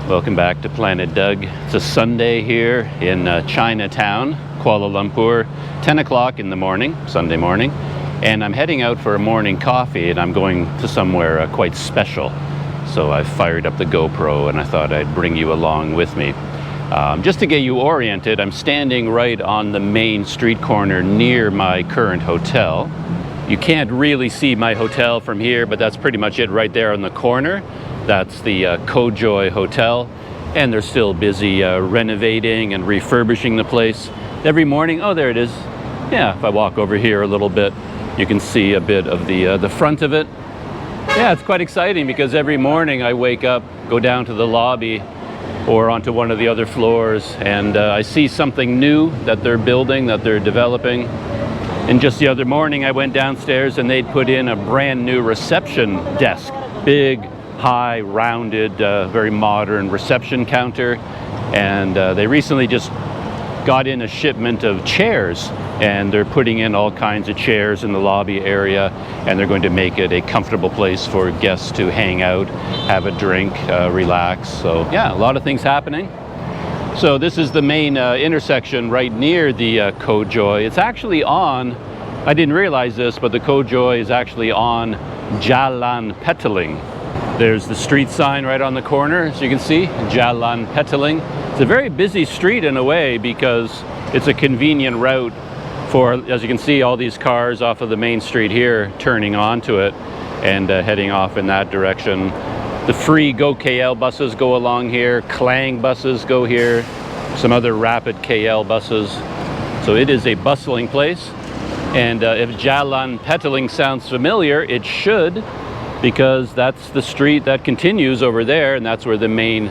Welcome back to Planet Doug. It's a Sunday here in Chinatown, Kuala Lumpur, 10 o'clock in the morning, Sunday morning. And I'm heading out for a morning coffee, and I'm going to somewhere quite special. So I fired up the GoPro and I thought I'd bring you along with me. Just to get you oriented, I'm standing right on the main street corner near my current hotel. You can't really see my hotel from here, but that's pretty much it right there on the corner. That's the Kojoy Hotel, and they're still busy renovating and refurbishing the place. Every morning, oh, there it is. Yeah, if I walk over here a little bit, you can see a bit of the front of it. Yeah, it's quite exciting because every morning I wake up, go down to the lobby or onto one of the other floors, and I see something new that they're building, that they're developing. And just the other morning I went downstairs and they'd put in a brand new reception desk. Big, high, rounded, very modern reception counter. And they recently just got in a shipment of chairs, and they're putting in all kinds of chairs in the lobby area, and they're going to make it a comfortable place for guests to hang out, have a drink, relax. So yeah, a lot of things happening. So this is the main intersection right near the Kojoy. It's actually on, I didn't realize this, but the Kojoy is actually on Jalan Petaling. There's the street sign right on the corner, as you can see, Jalan Petaling. It's a very busy street in a way because it's a convenient route for, as you can see, all these cars off of the main street here turning onto it and heading off in that direction. The free GoKL buses go along here, Klang buses go here, some other rapid KL buses. So it is a bustling place. And if Jalan Petaling sounds familiar, it should, because that's the street that continues over there, and that's where the main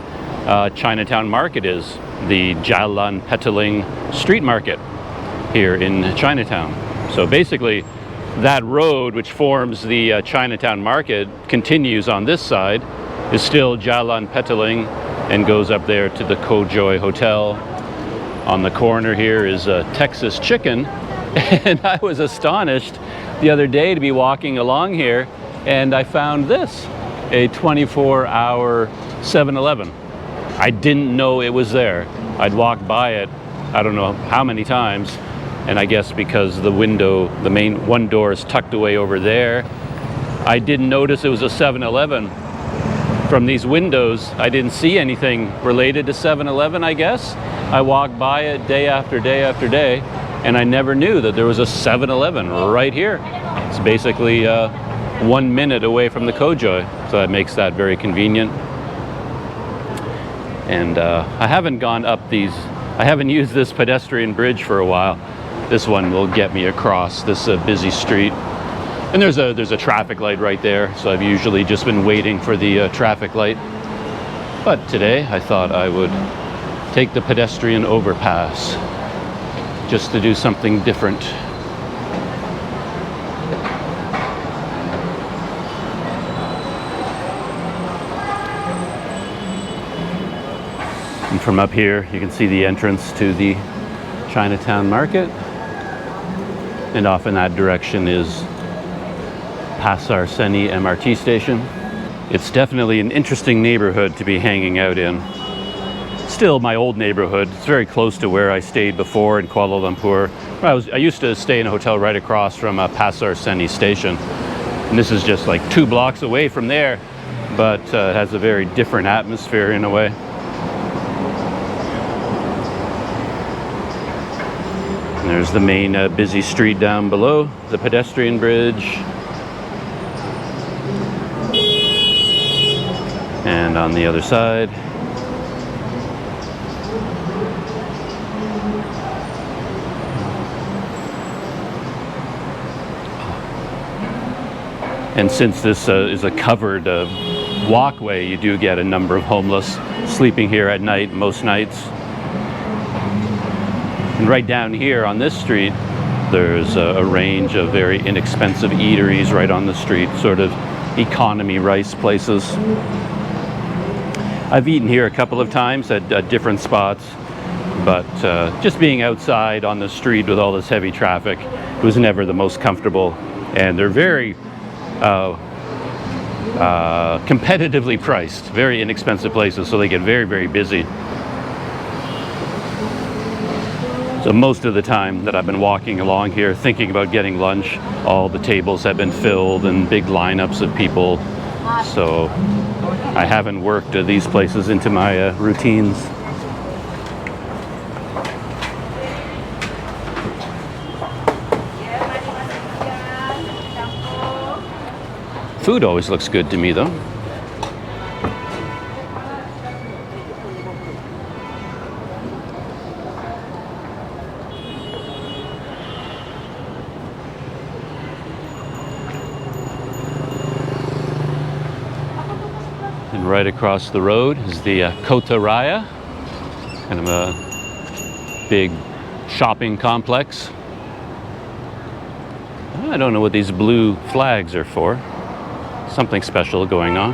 Chinatown market is, the Jalan Petaling street market here in Chinatown. So basically that road which forms the Chinatown market continues on this side, is still Jalan Petaling, and goes up there to the Kojoy Hotel. On the corner here is Texas Chicken, and I was astonished the other day to be walking along here and I found this, a 24-hour 7-Eleven. I didn't know it was there. I'd walked by it, I don't know how many times, and I guess because the window, the main one door is tucked away over there, I didn't notice it was a 7-Eleven. From these windows, I didn't see anything related to 7-Eleven, I guess. I walked by it day after day after day, and I never knew that there was a 7-Eleven right here. It's basically 1 minute away from the Kojoy, so that makes that very convenient. And I haven't gone up these, I haven't used this pedestrian bridge for a while. This one will get me across this busy street. And there's a traffic light right there, so I've usually just been waiting for the traffic light. But today I thought I would take the pedestrian overpass just to do something different. And from up here you can see the entrance to the Chinatown market, and off in that direction is Pasar Seni MRT station. It's definitely an interesting neighborhood to be hanging out in. Still my old neighborhood. It's very close to where I stayed before in Kuala Lumpur. I used to stay in a hotel right across from Pasar Seni station, and this is just like 2 blocks away from there, but it has a very different atmosphere in a way. And there's the main busy street down below, the pedestrian bridge. And on the other side, and since this is a covered walkway, you do get a number of homeless sleeping here at night, most nights. And right down here on this street, there's a range of very inexpensive eateries right on the street, sort of economy rice places. I've eaten here a couple of times at different spots, but just being outside on the street with all this heavy traffic was never the most comfortable. And they're very competitively priced, very inexpensive places, so they get very, very busy. So most of the time that I've been walking along here thinking about getting lunch, all the tables have been filled and big lineups of people. So I haven't worked these places into my routines. Food always looks good to me though. And right across the road is the Kota Raya, kind of a big shopping complex. I don't know what these blue flags are for. Something special going on.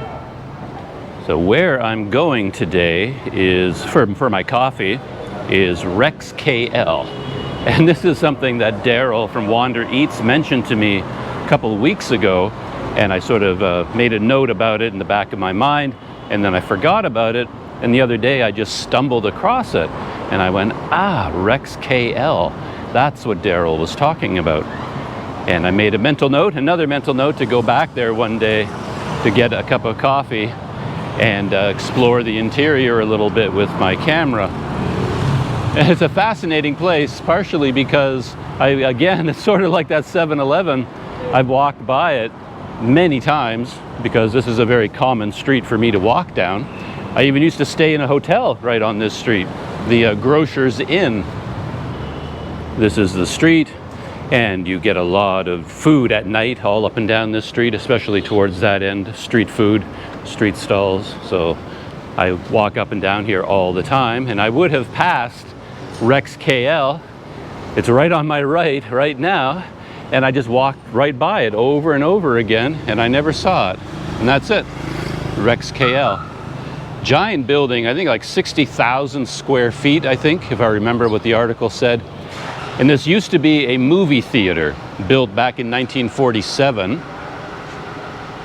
So where I'm going today is, for my coffee, is REXKL. And this is something that Daryl from Wander Eats mentioned to me a couple of weeks ago, and I sort of made a note about it in the back of my mind, and then I forgot about it, and the other day I just stumbled across it, and I went, REXKL, that's what Daryl was talking about. And I made a mental note, another mental note, to go back there one day to get a cup of coffee and explore the interior a little bit with my camera. And it's a fascinating place, partially because again, it's sort of like that 7-Eleven. I've walked by it many times because this is a very common street for me to walk down. I even used to stay in a hotel right on this street, the Grocer's Inn. This is the street. And you get a lot of food at night all up and down this street, especially towards that end, street food, street stalls. So I walk up and down here all the time, and I would have passed REXKL. It's right on my right now, and I just walked right by it over and over again, and I never saw it. And that's it, REXKL. Giant building, I think like 60,000 square feet, I think, if I remember what the article said. And this used to be a movie theater built back in 1947.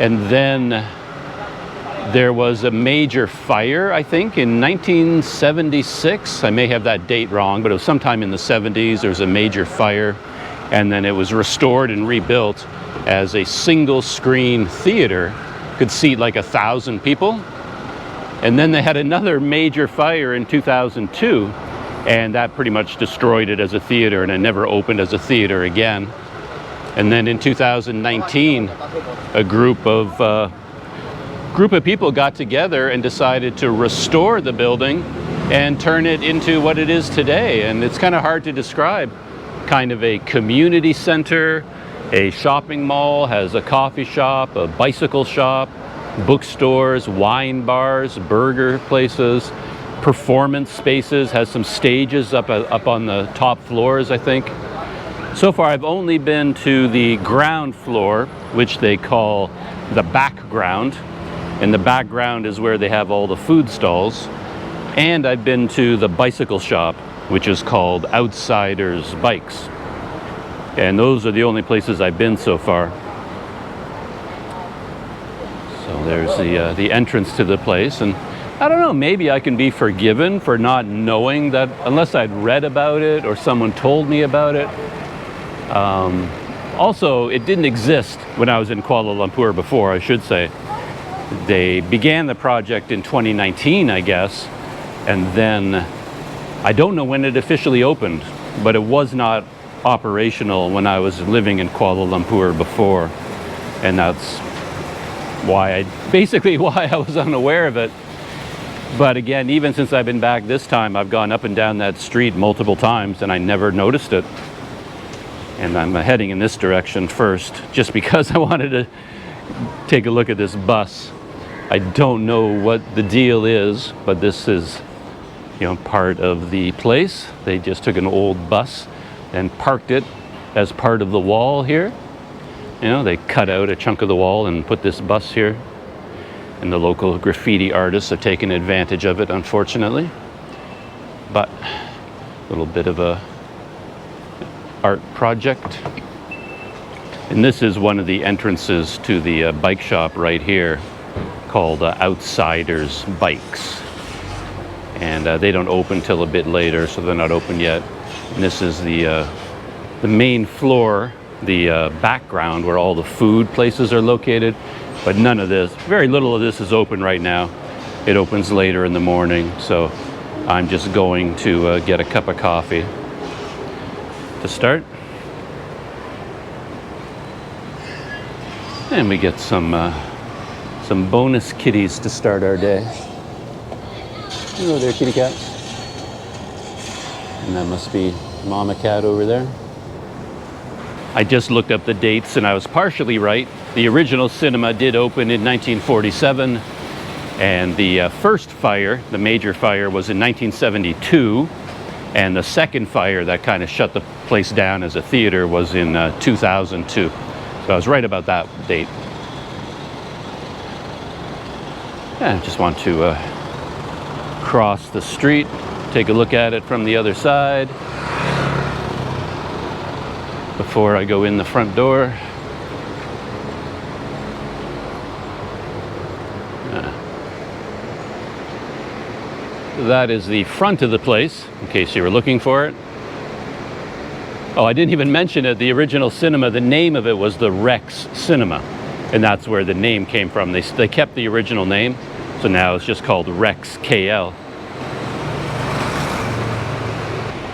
And then there was a major fire, I think, in 1976. I may have that date wrong, but it was sometime in the 70s. There was a major fire. And then it was restored and rebuilt as a single screen theater. Could seat like 1,000 people. And then they had another major fire in 2002. And that pretty much destroyed it as a theater, and it never opened as a theater again. And then in 2019, a group of people got together and decided to restore the building and turn it into what it is today. And it's kind of hard to describe. Kind of a community center, a shopping mall, has a coffee shop, a bicycle shop, bookstores, wine bars, burger places, performance spaces, has some stages up on the top floors, I think. So far I've only been to the ground floor, which they call the background, and the background is where they have all the food stalls. And I've been to the bicycle shop, which is called Outsiders Bikes. And those are the only places I've been so far. So there's the entrance to the place, and I don't know, maybe I can be forgiven for not knowing that, unless I'd read about it or someone told me about it. Also, it didn't exist when I was in Kuala Lumpur before, I should say. They began the project in 2019, I guess, and then I don't know when it officially opened, but it was not operational when I was living in Kuala Lumpur before, and that's basically why I was unaware of it. But again, even since I've been back this time, I've gone up and down that street multiple times and I never noticed it. And I'm heading in this direction first, just because I wanted to take a look at this bus. I don't know what the deal is, but this is, part of the place. They just took an old bus and parked it as part of the wall here. They cut out a chunk of the wall and put this bus here. And the local graffiti artists have taken advantage of it, unfortunately. But a little bit of a art project. And this is one of the entrances to the bike shop right here, called Outsiders Bikes. And they don't open till a bit later, so they're not open yet. And this is the main floor, the background where all the food places are located. But none of this, very little of this is open right now. It opens later in the morning, so I'm just going to get a cup of coffee to start. And we get some bonus kitties to start our day. Hello there, kitty cat. And that must be Mama Cat over there. I just looked up the dates and I was partially right. The original cinema did open in 1947, and the first fire, the major fire, was in 1972, and the second fire that kind of shut the place down as a theater was in 2002. So I was right about that date. Yeah, I just want to cross the street, take a look at it from the other side before I go in the front door. That is the front of the place, in case you were looking for it. Oh, I didn't even mention it. The original cinema, the name of it was the Rex Cinema, and that's where the name came from. They kept the original name, so now it's just called REXKL.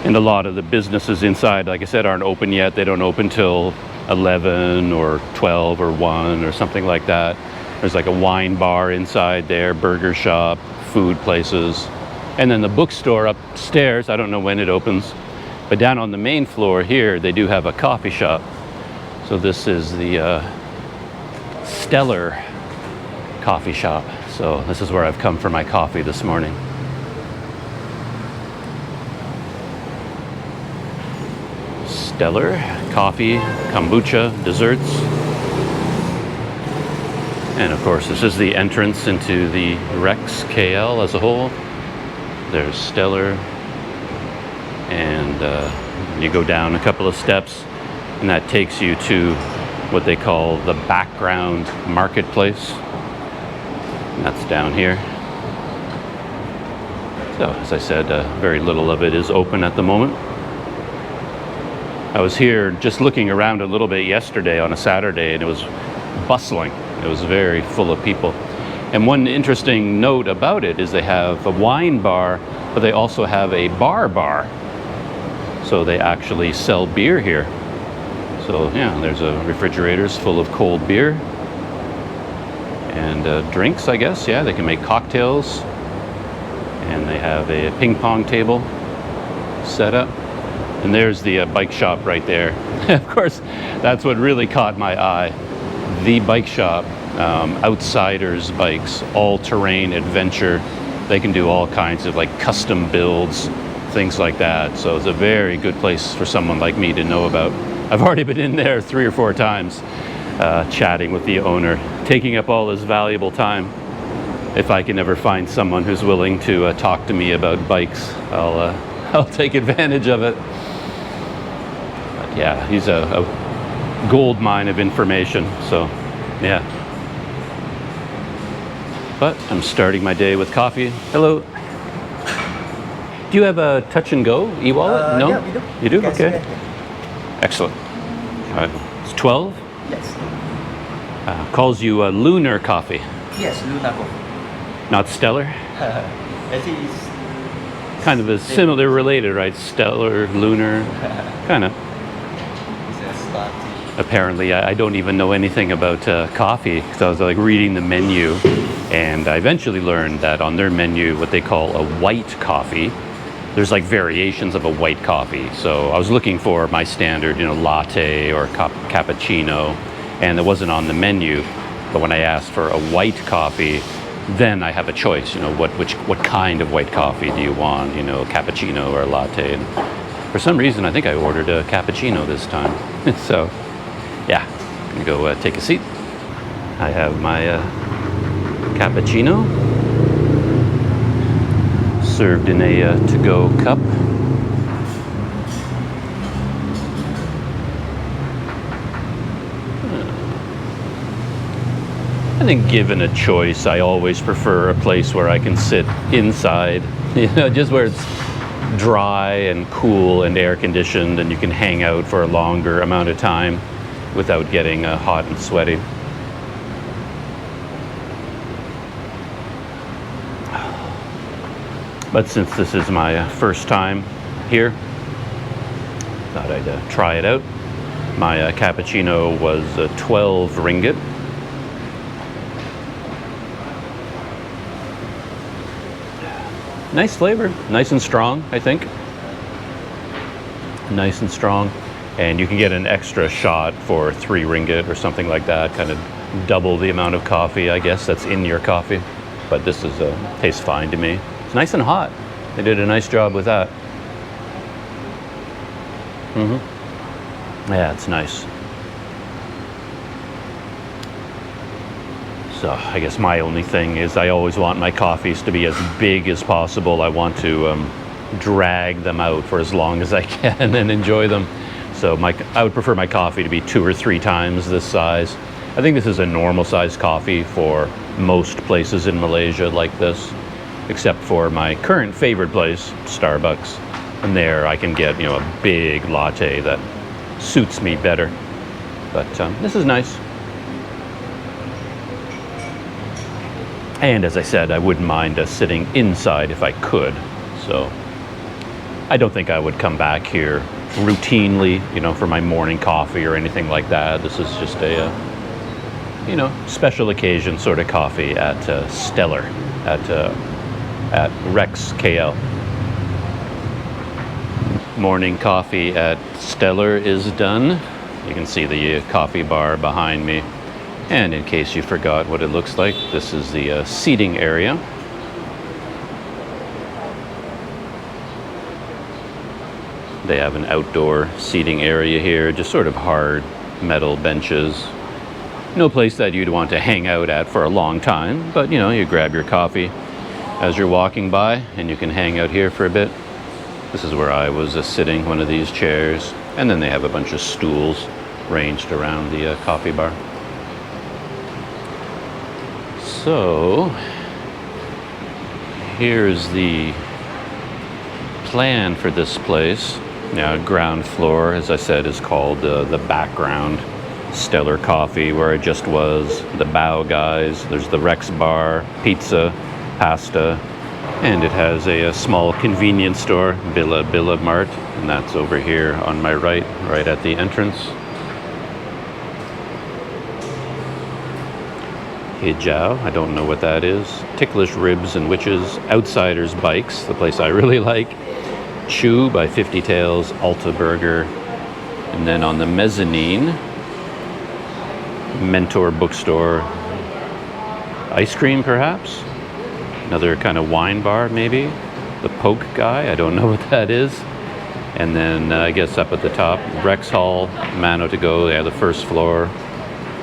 And a lot of the businesses inside, like I said, aren't open yet. They don't open till 11 or 12 or 1 or something like that. There's like a wine bar inside there, burger shop, food places. And then the bookstore upstairs, I don't know when it opens, but down on the main floor here, they do have a coffee shop. So this is the Stellar coffee shop. So this is where I've come for my coffee this morning. Stellar coffee, kombucha, desserts. And of course, this is the entrance into the REXKL as a whole. There's Stellar, and you go down a couple of steps, and that takes you to what they call the background marketplace. And that's down here. So, as I said, very little of it is open at the moment. I was here just looking around a little bit yesterday on a Saturday, and it was bustling. It was very full of people. And one interesting note about it is they have a wine bar, but they also have a bar. So they actually sell beer here. So yeah, there's refrigerators full of cold beer. And drinks, I guess. Yeah, they can make cocktails. And they have a ping pong table set up. And there's the bike shop right there. Of course, that's what really caught my eye. The bike shop. Outsiders bikes, all-terrain adventure. They can do all kinds of like custom builds, things like that. So it's a very good place for someone like me to know about. I've already been in there 3 or 4 times, chatting with the owner, taking up all his valuable time. If I can ever find someone who's willing to talk to me about bikes, I'll take advantage of it. But yeah, he's a gold mine of information. So yeah. But I'm starting my day with coffee. Hello. Do you have a touch and go eWallet? No? Yeah, we do. You do? Yes, Okay. Yeah. Excellent. It's 12? Yes. Calls you lunar coffee. Yes, Luna coffee. Not stellar? It is Kind of a similar, related, right? Stellar, lunar, kind of. Apparently, I don't even know anything about coffee, because I was like reading the menu, and I eventually learned that on their menu, what they call a white coffee, there's like variations of a white coffee. So I was looking for my standard, latte or cappuccino, and it wasn't on the menu. But when I asked for a white coffee, then I have a choice. What kind of white coffee do you want? Cappuccino or a latte? And for some reason, I think I ordered a cappuccino this time. So, yeah, I'm gonna go take a seat. I have my cappuccino served in a to-go cup. think given a choice, I always prefer a place where I can sit inside, you know, just where it's dry and cool and air conditioned and you can hang out for a longer amount of time without getting hot and sweaty. But since this is my first time here, thought I'd try it out. My cappuccino was 12 ringgit. Nice flavor, nice and strong, I think. Nice and strong. And you can get an extra shot for 3 ringgit or something like that, kind of double the amount of coffee, I guess, that's in your coffee. But this is tastes fine to me. It's nice and hot. They did a nice job with that. Yeah, it's nice. So I guess my only thing is I always want my coffees to be as big as possible. I want to drag them out for as long as I can and enjoy them. So I would prefer my coffee to be 2 or 3 times this size. I think this is a normal size coffee for most places in Malaysia like this, except for my current favorite place, Starbucks. And there I can get, you know, a big latte that suits me better. But this is nice. And as I said, I wouldn't mind sitting inside if I could. So I don't think I would come back here routinely, you know, for my morning coffee or anything like that. This is just a, you know, special occasion sort of coffee at Stellar, at REXKL. Morning coffee at Stellar is done. You can see the coffee bar behind me. And in case you forgot what it looks like, this is the seating area. They have an outdoor seating area here, just sort of hard metal benches. No place that you'd want to hang out at for a long time, but you know, you grab your coffee as you're walking by and you can hang out here for a bit. This is where I was sitting, one of these chairs. And then they have a bunch of stools ranged around the coffee bar. So, here's the plan for this place. Now, ground floor, as I said, is called the background. Stellar Coffee, where I just was. The Bao guys. There's the Rex bar, pizza, pasta, and it has a small convenience store, Bila Mart, and that's over here on my right at the entrance. Hijau, I don't know what that is. Ticklish Ribs and Witches, Outsiders Bikes, the place I really like. Chew by 50 Tails, Alta Burger. And then on the mezzanine, Mentor Bookstore. Ice cream, perhaps? Another kind of wine bar, maybe? The Poke guy, I don't know what that is. And then I guess up at the top, REXKL, Mano to Go, yeah, the first floor,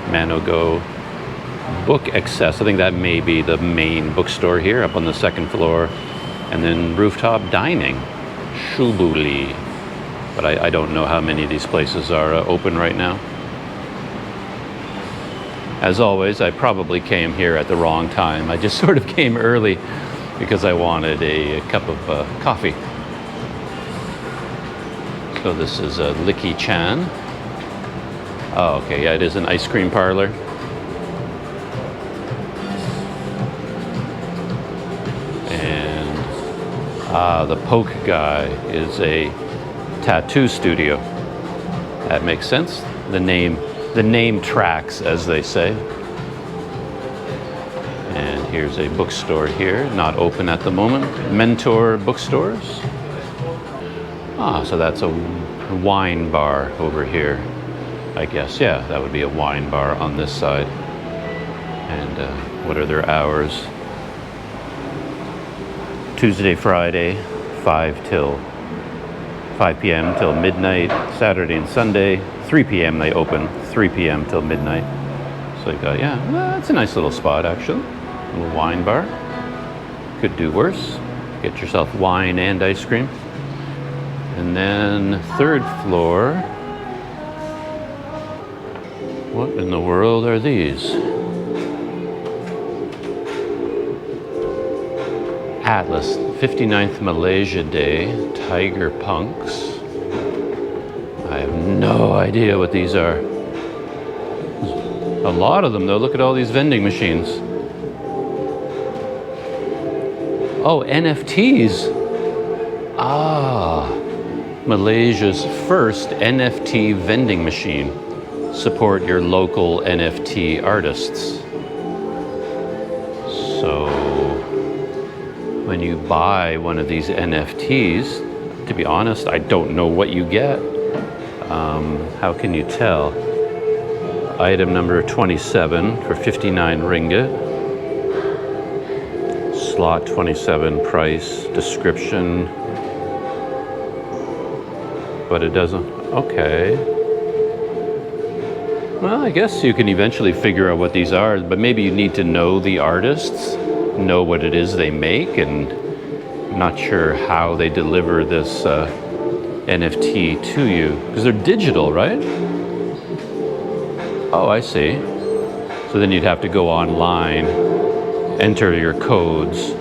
Mano Go. BookXcess, I think that may be the main bookstore here, up on the second floor. And then rooftop dining, Shubuli. But I don't know how many of these places are open right now. As always, I probably came here at the wrong time. I just sort of came early because I wanted a cup of coffee. So this is Licky Chan. Oh, okay, yeah, it is an ice cream parlor. The Poke guy is a tattoo studio. That makes sense. The name tracks, as they say. And here's a bookstore here, not open at the moment. Mentor Bookstores. Ah, so that's a wine bar over here, I guess. Yeah, that would be a wine bar on this side. And what are their hours? Tuesday, Friday, 5 p.m. till midnight. Saturday and Sunday, 3 p.m. they open, 3 p.m. till midnight. So you've got, yeah, that's a nice little spot actually. A little wine bar. Could do worse. Get yourself wine and ice cream. And then third floor. What in the world are these? Atlas, 59th Malaysia Day, Tiger Punks. I have no idea what these are. A lot of them though, look at all these vending machines. Oh, NFTs. Ah, Malaysia's first NFT vending machine. Support your local NFT artists. So, when you buy one of these NFTs, to be honest, I don't know what you get. How can you tell? Item number 27 for 59 ringgit. Slot 27 price, description. But it doesn't, okay. Well, I guess you can eventually figure out what these are, but maybe you need to know the artists, know what it is they make, and I'm not sure how they deliver this NFT to you, because they're digital, right? Oh, I see. So then you'd have to go online, enter your codes,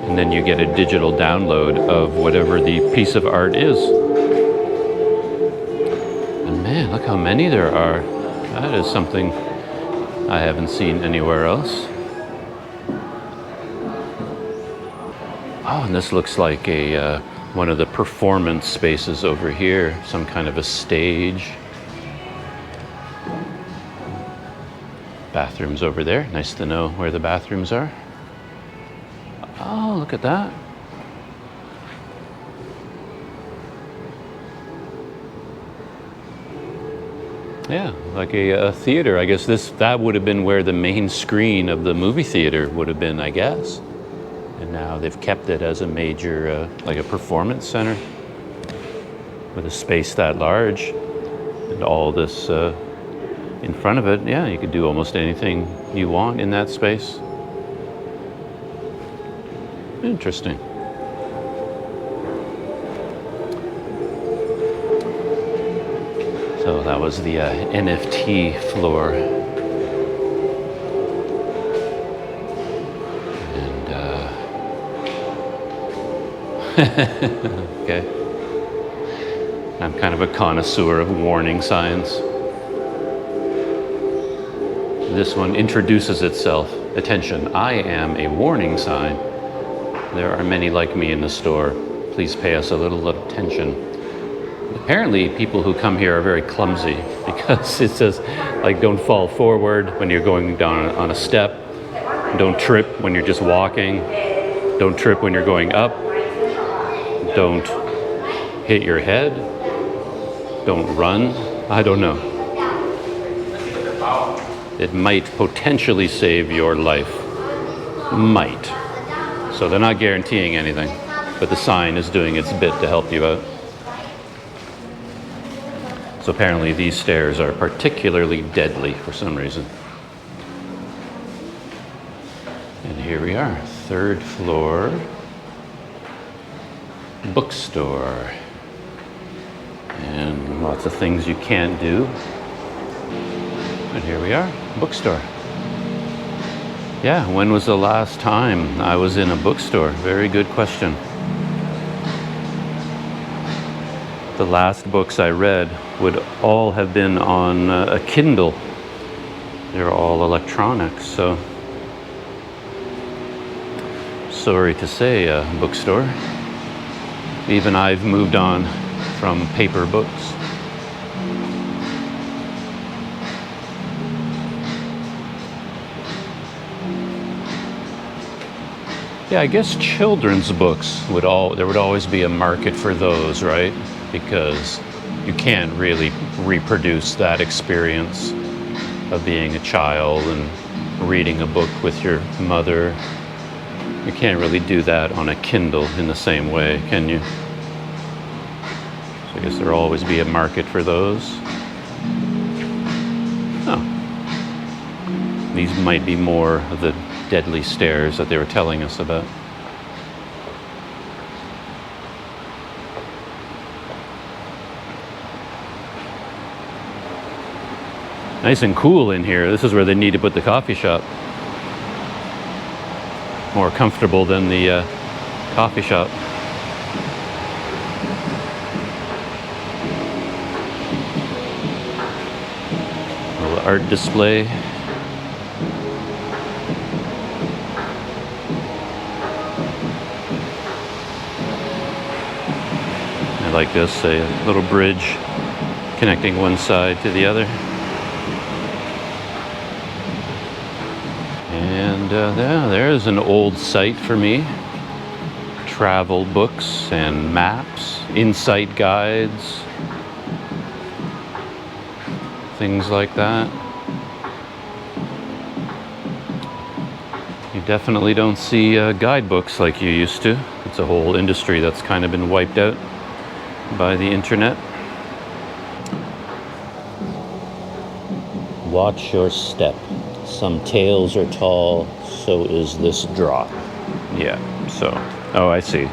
and then you get a digital download of whatever the piece of art is. And man, look how many there are. That is something I haven't seen anywhere else. Oh, and this looks like a one of the performance spaces over here, some kind of a stage. Bathrooms over there. Nice to know where the bathrooms are. Oh, look at that. Yeah, like a theater. I guess that would have been where the main screen of the movie theater would have been, I guess. And now they've kept it as a major, like a performance center with a space that large and all this in front of it. Yeah, you could do almost anything you want in that space. Interesting. So that was the NFT floor. And, okay. I'm kind of a connoisseur of warning signs. This one introduces itself. Attention, I am a warning sign. There are many like me in the store. Please pay us a little attention. Apparently, people who come here are very clumsy because it says, like, don't fall forward when you're going down on a step. Don't trip when you're just walking. Don't trip when you're going up. Don't hit your head. Don't run. I don't know. It might potentially save your life. Might. So they're not guaranteeing anything, but the sign is doing its bit to help you out. So apparently these stairs are particularly deadly for some reason. And here we are, 3rd floor, bookstore. And lots of things you can't do. But here we are, bookstore. Yeah, when was the last time I was in a bookstore? Very good question. The last books I read would all have been on a Kindle. They're all electronic, so sorry to say, bookstore. Even I've moved on from paper books. Yeah, I guess children's books there would always be a market for those, right? Because you can't really reproduce that experience of being a child and reading a book with your mother. You can't really do that on a Kindle in the same way, can you? So I guess there'll always be a market for those. Oh. These might be more of the deadly stairs that they were telling us about. Nice and cool in here. This is where they need to put the coffee shop. More comfortable than the coffee shop. A little art display. I like this, a little bridge connecting one side to the other. And yeah, there's an old site for me. Travel books and maps, insight guides, things like that. You definitely don't see guidebooks like you used to. It's a whole industry that's kind of been wiped out by the internet. Watch your step. Some tales are tall, so is this drop. Yeah, so, oh, I see.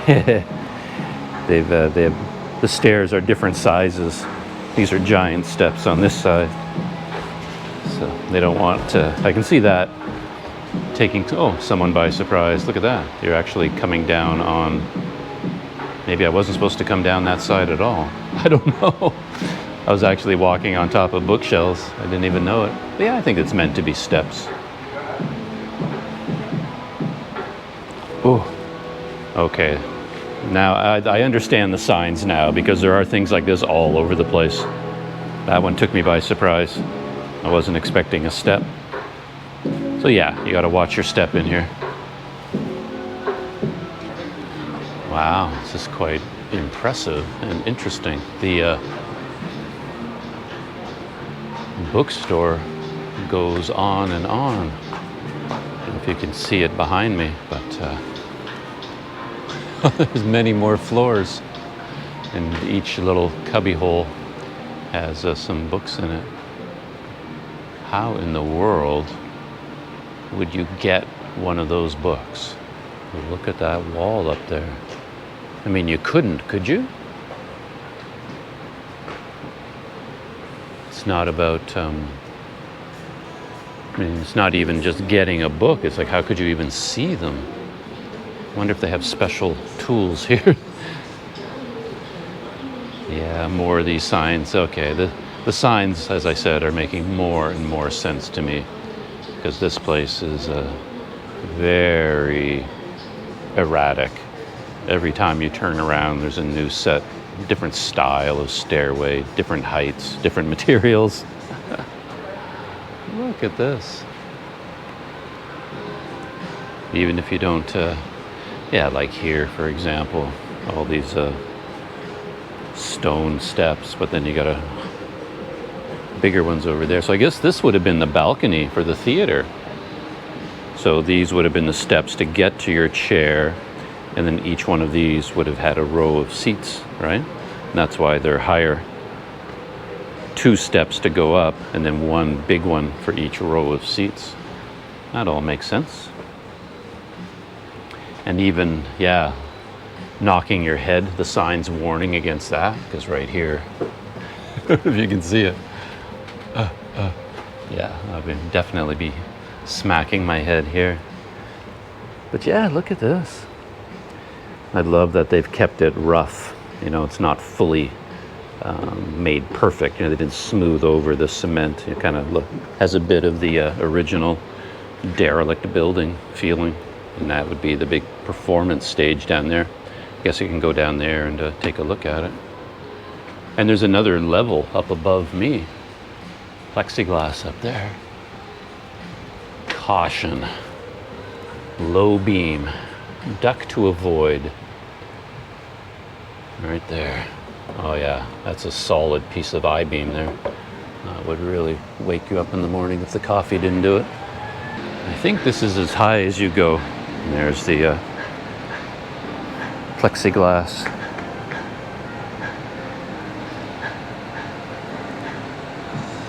they have, the stairs are different sizes. These are giant steps on this side. So they don't want to, I can see that taking, oh, someone by surprise. Look at that. You're actually coming down on, maybe I wasn't supposed to come down that side at all. I don't know. I was actually walking on top of bookshelves. I didn't even know it. But yeah, I think it's meant to be steps. Ooh. Okay. Now, I understand the signs now because there are things like this all over the place. That one took me by surprise. I wasn't expecting a step. So yeah, you gotta watch your step in here. Wow, this is quite impressive and interesting. The bookstore goes on and on. I don't know if you can see it behind me, but there's many more floors, and each little cubby hole has some books in it. How in the world would you get one of those books? Look at that wall up there. I mean, you couldn't, could you? It's not about, I mean, it's not even just getting a book. It's like, how could you even see them? I wonder if they have special tools here. Yeah, more of these signs. Okay, the signs, as I said, are making more and more sense to me because this place is very erratic. Every time you turn around, there's a new set, different style of stairway, different heights, different materials. Look at this. Even if you don't, yeah, like here, for example, all these stone steps, but then you got a bigger ones over there. So I guess this would have been the balcony for the theater. So these would have been the steps to get to your chair, and then each one of these would have had a row of seats, right? And that's why they're higher. 2 steps to go up, and then one big one for each row of seats. That all makes sense. And even, yeah, knocking your head, the sign's warning against that, because right here, if you can see it, yeah, I would definitely be smacking my head here. But yeah, look at this. I love that they've kept it rough. You know, it's not fully made perfect. You know, they didn't smooth over the cement. It kind of has a bit of the original derelict building feeling. And that would be the big performance stage down there. I guess you can go down there and take a look at it. And there's another level up above me. Plexiglass up there. Caution. Low beam. Duck to avoid. Right there. Oh yeah, that's a solid piece of I-beam there. Would really wake you up in the morning if the coffee didn't do it. I think this is as high as you go. And there's the plexiglass.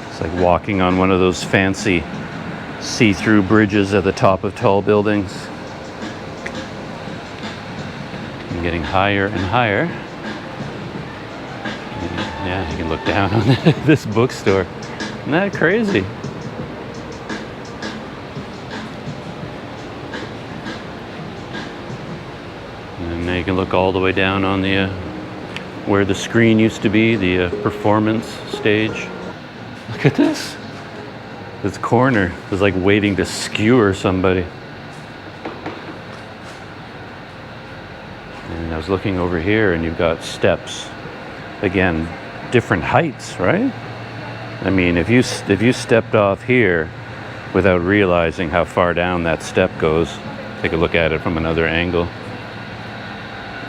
It's like walking on one of those fancy see-through bridges at the top of tall buildings. And getting higher and higher. Yeah, you can look down on this bookstore. Isn't that crazy? can look all the way down on the where the screen used to be, the performance stage. Look at this. This corner is like waiting to skewer somebody. And I was looking over here, and you've got steps. Again, different heights, right? I mean, if you stepped off here without realizing how far down that step goes, take a look at it from another angle.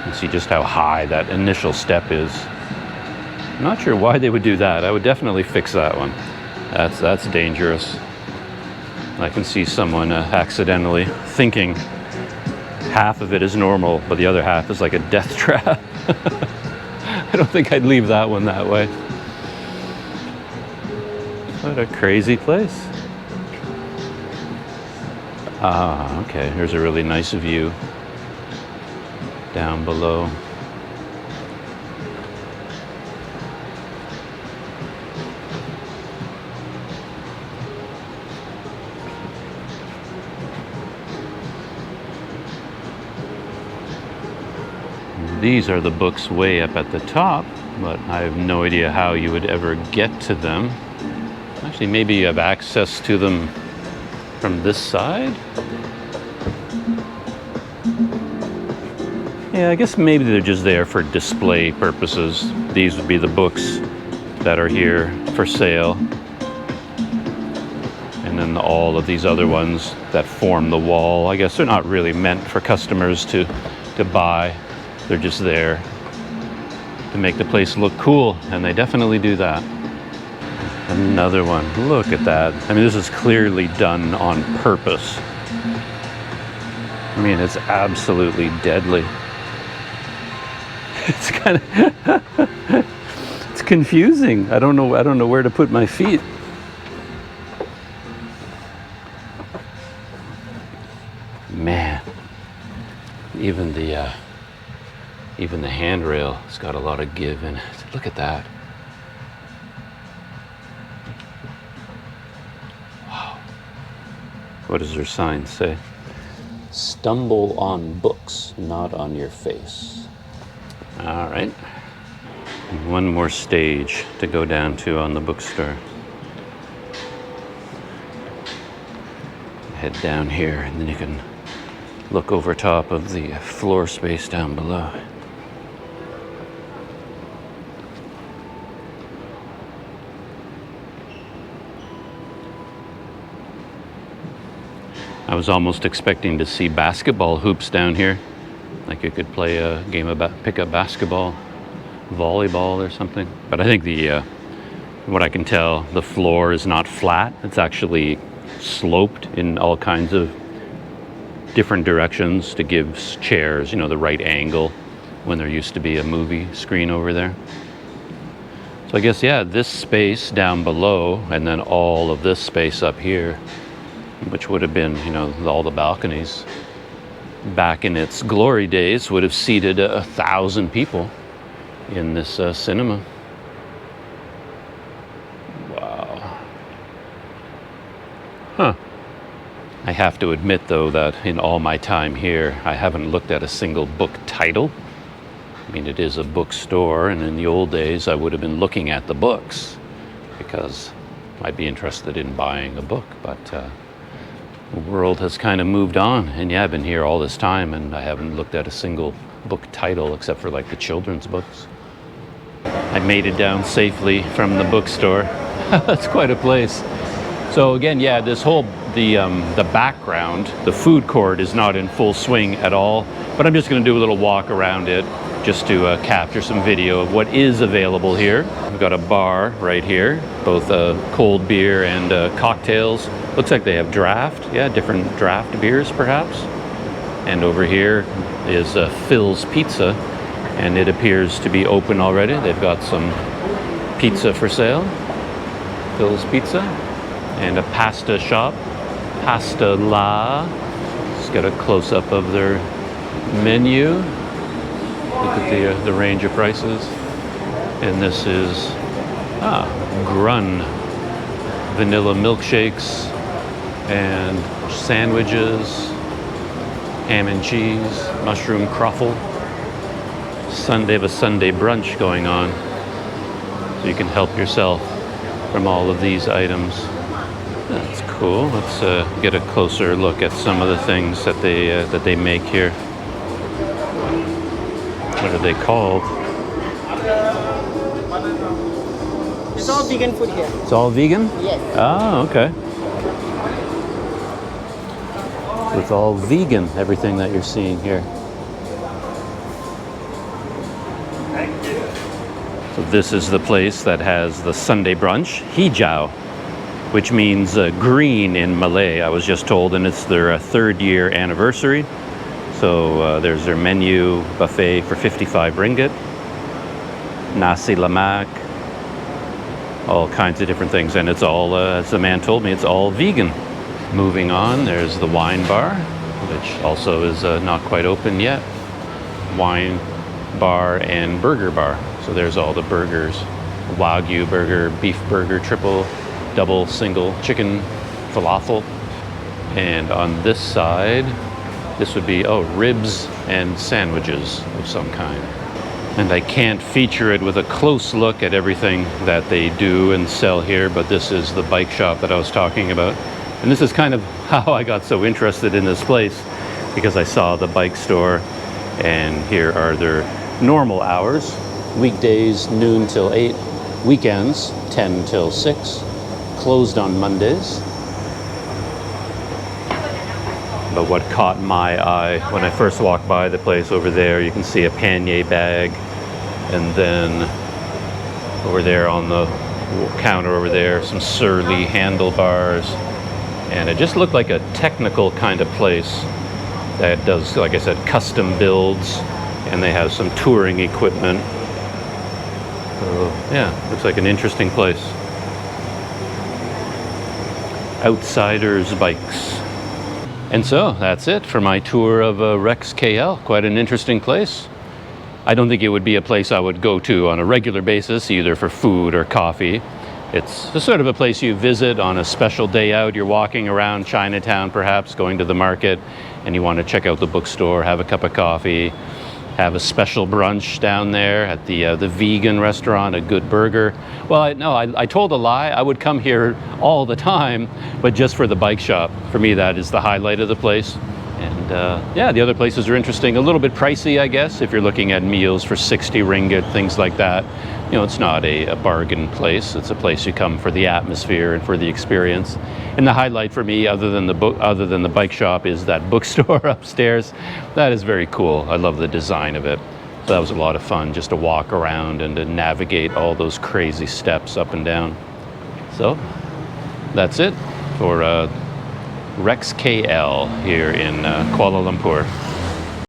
You see just how high that initial step is. I'm not sure why they would do that. I would definitely fix that one. That's dangerous. I can see someone accidentally thinking half of it is normal, but the other half is like a death trap. I don't think I'd leave that one that way. What a crazy place. Ah, okay, here's a really nice view down below. These are the books way up at the top, but I have no idea how you would ever get to them. Actually, maybe you have access to them from this side? Yeah, I guess maybe they're just there for display purposes. These would be the books that are here for sale. And then all of these other ones that form the wall, I guess they're not really meant for customers to buy. They're just there to make the place look cool, and they definitely do that. Another one. Look at that. I mean, this is clearly done on purpose. I mean, it's absolutely deadly. It's kind of it's confusing. I don't know where to put my feet. Man, even the handrail has got a lot of give in it. Look at that. Wow. What does their sign say? Stumble on books, not on your face. All right. One more stage to go down to on the bookstore. Head down here, and then you can look over top of the floor space down below. I was almost expecting to see basketball hoops down here. Like you could play a game of pickup basketball, volleyball or something. But I think what I can tell, the floor is not flat. It's actually sloped in all kinds of different directions to give chairs, the right angle when there used to be a movie screen over there. So I guess, yeah, this space down below and then all of this space up here, which would have been, all the balconies, back in its glory days, would have seated 1,000 people in this cinema. Wow. Huh. I have to admit, though, that in all my time here, I haven't looked at a single book title. I mean, it is a bookstore, and in the old days, I would have been looking at the books because I'd be interested in buying a book, but the world has kind of moved on, and yeah, I've been here all this time and I haven't looked at a single book title except for like the children's books. I made it down safely from the bookstore. That's quite a place. So again, yeah, this whole the background, the food court is not in full swing at all, but I'm just going to do a little walk around it just to capture some video of what is available here. We've got a bar right here, both cold beer and cocktails. Looks like they have draft, yeah, different draft beers perhaps. And over here is Phil's Pizza, and it appears to be open already. They've got some pizza for sale. Phil's Pizza. And a pasta shop, Pasta La. Let's get a close-up of their menu. Look at the range of prices. And this is Grun. Vanilla milkshakes and sandwiches, ham and cheese, mushroom truffle. They have a Sunday brunch going on, so you can help yourself from all of these items. That's cool. Let's get a closer look at some of the things that they make here. What are they called? It's all vegan food here. It's all vegan? Yes. Oh, okay. It's all vegan, everything that you're seeing here. So this is the place that has the Sunday brunch, hijau, which means green in Malay, I was just told, and it's their 3rd year anniversary. So there's their menu buffet for 55 ringgit, nasi lemak, all kinds of different things, and it's all, as the man told me, it's all vegan. Moving on, there's the wine bar, which also is not quite open yet. Wine bar and burger bar. So there's all the burgers. Wagyu burger, beef burger, triple, double, single, chicken, falafel. And on this side, this would be, ribs and sandwiches of some kind. And I can't feature it with a close look at everything that they do and sell here, but this is the bike shop that I was talking about. And this is kind of how I got so interested in this place, because I saw the bike store, and here are their normal hours. Weekdays, noon till 8. Weekends, 10 till 6. Closed on Mondays. But what caught my eye when I first walked by the place over there, you can see a pannier bag, and then over there on the counter over there, some Surly handlebars. And it just looked like a technical kind of place that does, like I said, custom builds, and they have some touring equipment. So yeah, looks like an interesting place. Outsiders Bikes. And so that's it for my tour of REXKL. Quite an interesting place. I don't think it would be a place I would go to on a regular basis, either for food or coffee. It's the sort of a place you visit on a special day out. You're walking around Chinatown, perhaps going to the market, and you want to check out the bookstore, have a cup of coffee, have a special brunch down there at the vegan restaurant, a good burger. Well, I told a lie. I would come here all the time, but just for the bike shop. For me, that is the highlight of the place. And yeah, the other places are interesting. A little bit pricey, I guess, if you're looking at meals for 60 ringgit, things like that. You know, it's not a bargain place. It's a place you come for the atmosphere and for the experience. And the highlight for me, other than the bike shop, is that bookstore upstairs. That is very cool. I love the design of it. So that was a lot of fun, just to walk around and to navigate all those crazy steps up and down. So that's it for REXKL here in Kuala Lumpur.